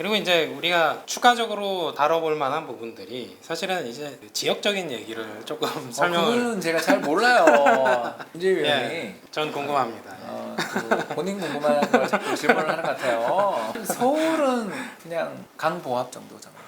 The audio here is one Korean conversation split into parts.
그리고 이제 우리가 추가적으로 다뤄볼 만한 부분들이 사실은 이제 지역적인 얘기를 조금 설명을. 그거는 제가 잘 몰라요. 이제 위원이. 전 궁금합니다. 그 본인 궁금한 걸 자꾸 질문을 하는 것 같아요. 서울은 그냥 강보합 정도잖아요.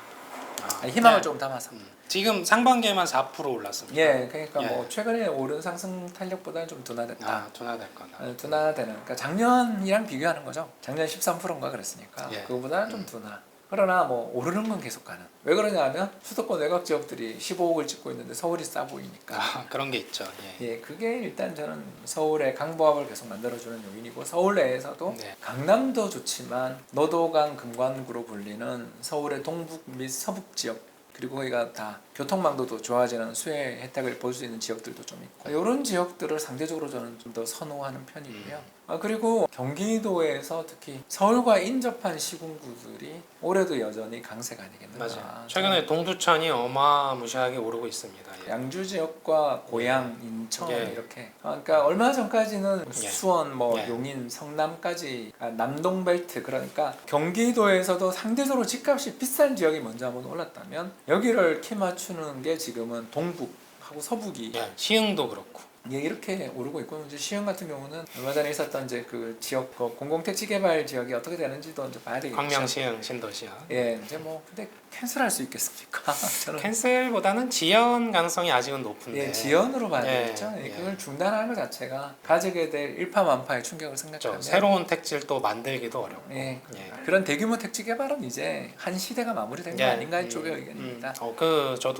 희망을 조금 담아서. 지금 상반기에만 4% 올랐습니다. 예, 그러니까 예. 뭐 최근에 오른 상승 탄력보다는 좀 둔화됐다. 둔화될 거다. 둔화되는. 그러니까 작년이랑 비교하는 거죠. 작년 13%인가 그랬으니까 예. 그거보다는 좀 둔화. 그러나 뭐 오르는 건 계속 가는. 왜 그러냐면 수도권 외곽 지역들이 15억을 찍고 있는데 서울이 싸 보이니까. 그런 게 있죠. 예, 그게 일단 저는 서울의 강보합을 계속 만들어주는 요인이고 서울 내에서도 네. 강남도 좋지만 노도강 금관구로 불리는 서울의 동북 및 서북 지역 그리고 거기가 다 교통망도도 좋아지는 수혜 혜택을 볼 수 있는 지역들도 좀 있고 이런 지역들을 상대적으로 저는 좀 더 선호하는 편이고요. 그리고 경기도에서 특히 서울과 인접한 시군구들이 올해도 여전히 강세가 아니겠는가. 맞아요. 최근에 동두천이 어마무시하게 오르고 있습니다. 예. 양주 지역과 고양, 인천 예. 이렇게. 그러니까 얼마 전까지는 예. 수원, 뭐 예. 용인, 성남까지 남동벨트 그러니까 경기도에서도 상대적으로 집값이 비싼 지역이 먼저 한번 올랐다면 여기를 키 맞추는 게 지금은 동북하고 서북이 예. 시흥도 그렇고. 예, 이렇게 오르고 있고 이제 시흥 같은 경우는 얼마 전에 있었던 이제 그 지역 공공택지 개발 지역이 어떻게 되는지도 이제 봐야 되겠죠. 광명, 시흥, 신도시야. 예, 이제 뭐 근데 캔슬할 수 있겠습니까? 저는 캔슬보다는 지연 가능성이 아직은 높은데. 예, 지연으로 봐야 예, 되겠죠. 예, 예. 그걸 중단하는 것 자체가 가지게 될 일파만파의 충격을 생각하면 새로운 택지를 또 만들기도 어렵고. 예, 예. 그런 대규모 택지 개발은 이제 한 시대가 마무리된 거 아닌가 이쪽의 의견입니다. 저도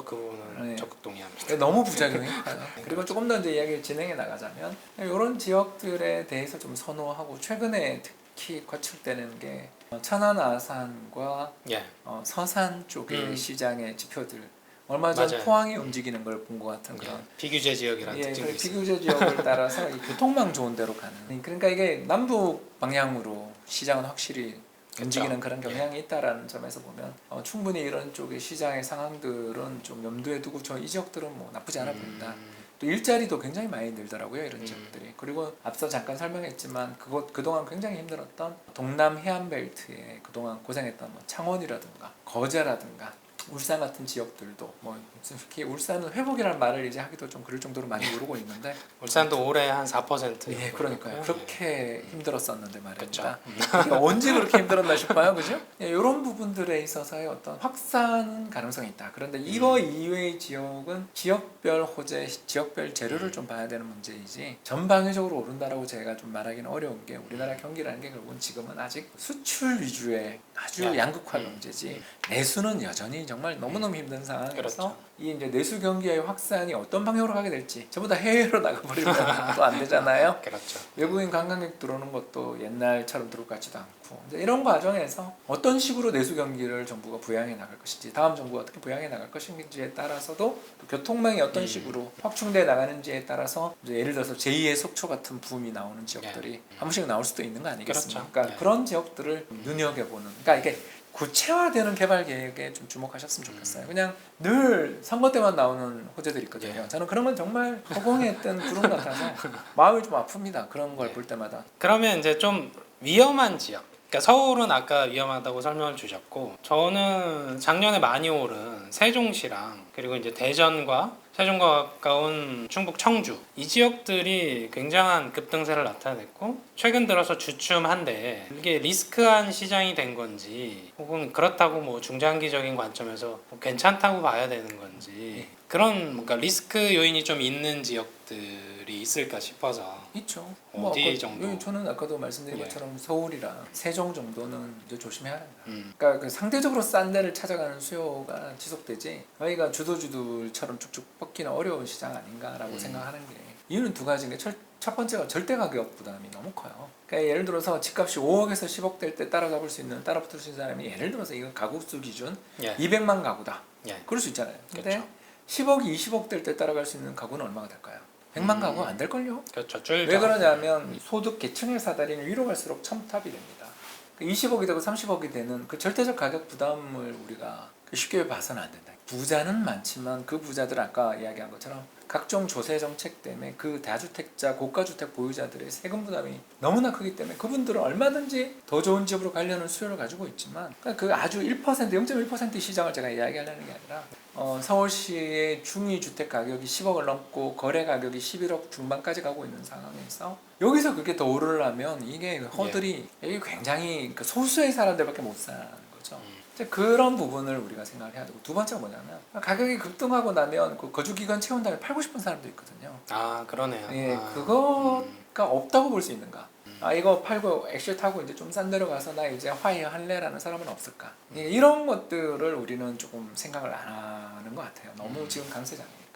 그 부분은 예. 적극 동의합니다. 너무 부작용이니까요. 그리고 조금 더 이제 이야기를 진행해 나가자면 이런 지역들에 대해서 좀 선호하고 최근에 특히 거칠되는 게 천안 아산과 예. 서산 쪽의 음. 시장의 지표들 얼마 전 맞아요. 포항이 움직이는 걸 본 것 같은 예. 그런 비규제 지역이라는 예, 특징도 그 있어요. 비교제 지역을 따라서 이 교통망 좋은 데로 가는 그러니까 이게 남북 방향으로 시장은 확실히 움직이는 그런 경향이 있다라는 점에서 보면 충분히 이런 쪽의 시장의 상황들은 좀 염두에 두고 저 이 지역들은 뭐 나쁘지 않아 보인다. 또 일자리도 굉장히 많이 늘더라고요 이런 지역들이. 그리고 앞서 잠깐 설명했지만 그동안 굉장히 힘들었던 동남 해안벨트에 그동안 고생했던 뭐 창원이라든가 거제라든가 울산 같은 지역들도 뭐 특히 울산은 회복이라는 말을 이제 하기도 좀 그럴 정도로 많이 오르고 있는데 울산도 올해 한 4%. 예, 그러니까요. 그렇게 힘들었었는데 말입니다. 그렇죠. 언제 그렇게 힘들었나 싶어요, 그죠? 예, 이런 부분들에 있어서의 어떤 확산 가능성이 있다. 그런데 이거 이외의 지역은 지역별 호재, 지역별 재료를 좀 봐야 되는 문제이지 전방위적으로 오른다라고 제가 좀 말하기는 어려운 게 우리나라 경기라는 게 결국은 지금은 아직 수출 위주의 아주 양극화 경제지 내수는 여전히 정말 너무너무 힘든 상황에서 그렇죠. 이 이제 내수 경기의 확산이 어떤 방향으로 가게 될지 전부 다 해외로 나가버리면 또 안 되잖아요. 그렇죠. 외국인 관광객 들어오는 것도 옛날처럼 들어올 것 같지도 않고 이제 이런 과정에서 어떤 식으로 내수 경기를 정부가 부양해 나갈 것인지 다음 정부가 어떻게 부양해 나갈 것인지에 따라서도 또 교통망이 어떤 식으로 확충돼 나가는지에 따라서 이제 예를 들어서 제2의 속초 같은 붐이 나오는 지역들이 한 번씩 나올 수도 있는 거 아니겠습니까? 그렇죠. 예. 그런 지역들을 눈여겨보는 그러니까 이게 구체화되는 개발 계획에 좀 주목하셨으면 좋겠어요. 그냥 늘 선거 때만 나오는 호재들이 있거든요. 예. 저는 그런 건 정말 허공했던 구름 같아서 마음이 좀 아픕니다. 그런 걸 예. 볼 때마다. 그러면 이제 좀 위험한 지역. 그러니까 서울은 아까 위험하다고 설명을 주셨고 저는 작년에 많이 오른 세종시랑 그리고 이제 대전과 세종과 가까운 충북 청주 이 지역들이 굉장한 급등세를 나타냈고 최근 들어서 주춤한데 이게 리스크한 시장이 된 건지 혹은 그렇다고 뭐 중장기적인 관점에서 뭐 괜찮다고 봐야 되는 건지 그런 뭔가 리스크 요인이 좀 있는 지역들이 있을까 싶어서 있죠. 어디 정도? 저는 아까도 말씀드린 예. 것처럼 서울이랑 세종 정도는 이제 조심해야 한다. 그러니까 그 상대적으로 싼 데를 찾아가는 수요가 지속되지 저희가 주도주들처럼 쭉쭉 뻗기는 어려운 시장 아닌가라고 생각하는 게 이유는 두 가지인 게 첫 번째가 절대 가격 부담이 너무 커요. 그러니까 예를 들어서 집값이 5억에서 10억 될 때 따라잡을 수 있는 따라붙을 수 있는 사람이 예를 들어서 이거 가구수 기준 예. 200만 가구다. 예. 그럴 수 있잖아요. 근데 그렇죠. 10억, 20억 될 때 따라갈 수 있는 가구는 얼마가 될까요? 100만 가구 안 될걸요? 그렇죠. 왜 그러냐면 소득 계층의 사다리는 위로 갈수록 첨탑이 됩니다. 20억이 되고 30억이 되는 그 절대적 가격 부담을 우리가 쉽게 봐서는 안 된다. 부자는 많지만 그 부자들 아까 이야기한 것처럼 각종 조세 정책 때문에 그 다주택자, 고가주택 보유자들의 세금 부담이 너무나 크기 때문에 그분들은 얼마든지 더 좋은 집으로 가려는 수요를 가지고 있지만 그러니까 그 아주 1%, 0.1%의 시장을 제가 이야기하려는 게 아니라 서울시의 중위주택 가격이 10억을 넘고 거래 가격이 11억 중반까지 가고 있는 상황에서 여기서 그게 더 오르려면 이게 허들이 이게 굉장히 소수의 사람들밖에 못 사는 거죠. 이제 그런 부분을 우리가 생각을 해야 되고 두 번째가 뭐냐면 가격이 급등하고 나면 그 거주기간 채운 다음에 팔고 싶은 사람도 있거든요. 아 그러네요. 예, 그거가 없다고 볼 수 있는가? 이거 팔고 엑시트하고 이제 좀 싼 데로 가서 나 이제 화해 할래라는 사람은 없을까? 예, 이런 것들을 우리는 조금 생각을 안 하는 것 같아요. 너무 지금 강세장이니까.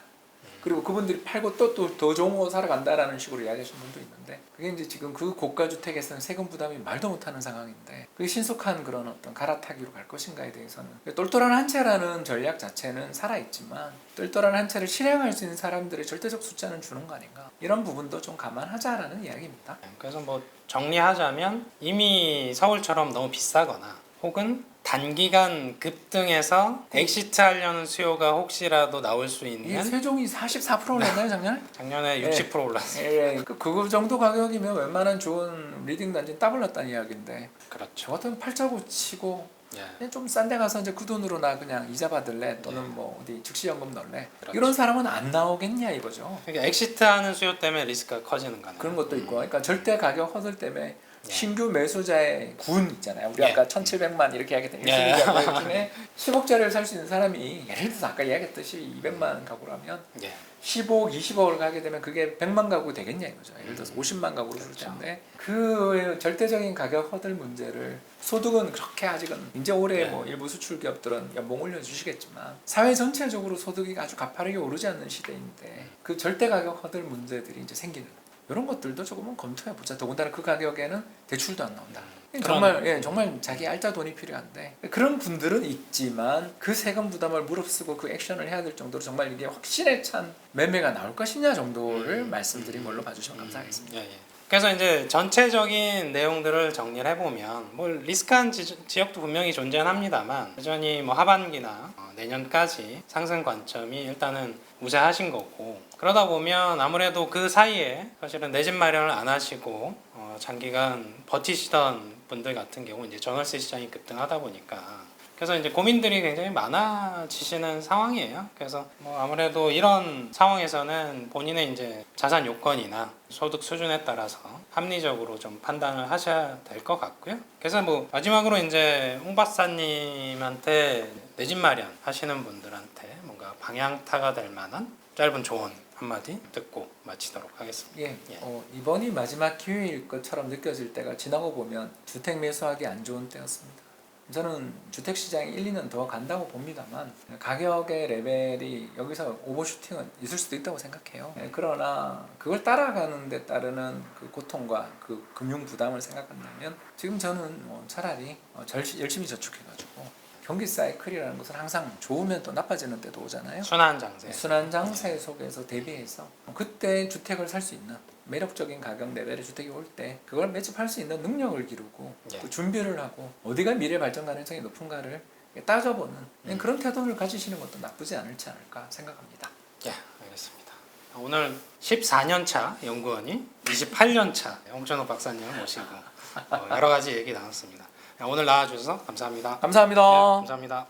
그리고 그분들이 팔고 또 더 좋은 거 사러 간다라는 식으로 이야기하시는 분도 있는데 그게 이제 지금 그 고가 주택에서는 세금 부담이 말도 못하는 상황인데 그게 신속한 그런 어떤 갈아타기로 갈 것인가에 대해서는 똘똘한 한 채라는 전략 자체는 살아있지만 똘똘한 한 채를 실행할 수 있는 사람들의 절대적 숫자는 주는 거 아닌가 이런 부분도 좀 감안하자라는 이야기입니다. 그래서 뭐 정리하자면 이미 서울처럼 너무 비싸거나 혹은 단기간 급등해서 엑시트 하려는 수요가 혹시라도 나올 수 이게 있는 세종이 44% 올랐나요 작년에? 작년에 60% 올랐어요. 예, 그 정도 가격이면 웬만한 좋은 리딩 단지 따블렀다는 이야기인데 그렇죠. 저 같으면 팔자고 치고 예. 좀 싼 데 가서 이제 그 돈으로 나 그냥 이자 받을래 또는 뭐 어디 즉시연금 넣을래 그렇죠. 이런 사람은 안 나오겠냐 이거죠. 그러니까 엑시트 하는 수요 때문에 리스크가 커지는 거네요. 그런 것도 있고 그러니까 절대 가격 허들 때문에 신규 매수자의 군 있잖아요. 우리 아까 1,700만 이렇게 이야기했던 1순위 중에 10억짜리를 살 수 있는 사람이 예를 들어서 아까 이야기했듯이 200만 가구라면 15억, 20억을 가게 되면 그게 100만 가구 되겠냐 이거죠. 예를 들어서 50만 가구로 줄 텐데 그 절대적인 가격 허들 문제를 소득은 그렇게 아직은 이제 올해 뭐 일부 수출 기업들은 연봉 올려주시겠지만 사회 전체적으로 소득이 아주 가파르게 오르지 않는 시대인데 그 절대 가격 허들 문제들이 이제 생기는 이런 것들도 조금은 검토해 보자. 더군다나 그 가격에는 대출도 안 나온다. 정말 정말 자기 알짜 돈이 필요한데 그런 분들은 있지만 그 세금 부담을 무릅쓰고 그 액션을 해야 될 정도로 정말 이게 확신에 찬 매매가 나올 것이냐 정도를 말씀드린 걸로 봐주시면 감사하겠습니다. 그래서 이제 전체적인 내용들을 정리를 해보면 뭐 리스크한 지역도 분명히 존재는 합니다만 여전히 뭐 하반기나 내년까지 상승 관점이 일단은 우세하신 거고 그러다 보면 아무래도 그 사이에 사실은 내 집 마련을 안 하시고 장기간 버티시던 분들 같은 경우 이제 전월세 시장이 급등하다 보니까 그래서 이제 고민들이 굉장히 많아지시는 상황이에요. 그래서 뭐 아무래도 이런 상황에서는 본인의 이제 자산 요건이나 소득 수준에 따라서 합리적으로 좀 판단을 하셔야 될 것 같고요. 그래서 뭐 마지막으로 이제 홍 박사님한테 내 집 마련 하시는 분들한테 뭔가 방향타가 될 만한 짧은 조언 한마디 듣고 마치도록 하겠습니다. 이번이 마지막 기회일 것처럼 느껴질 때가 지나고 보면 주택 매수하기 안 좋은 때였습니다. 저는 주택시장이 1, 2년 더 간다고 봅니다만 가격의 레벨이 여기서 오버슈팅은 있을 수도 있다고 생각해요. 그러나 그걸 따라가는 데 따르는 그 고통과 그 금융 부담을 생각한다면 지금 저는 차라리 열심히 저축해가지고 경기 사이클이라는 것은 항상 좋으면 또 나빠지는 때도 오잖아요. 순환 장세 속에서 대비해서 그때 주택을 살 수 있는 매력적인 가격 레벨의 주택이 올 때 그걸 매집할 수 있는 능력을 기르고 또 준비를 하고 어디가 미래 발전 가능성이 높은가를 따져보는 그런 태도를 가지시는 것도 나쁘지 않을지 않을까 생각합니다. 알겠습니다. 오늘 14년차 연구원이 28년차 홍천욱 박사님을 모시고 여러 가지 얘기 나눴습니다. 오늘 나와주셔서 감사합니다. 감사합니다. 감사합니다.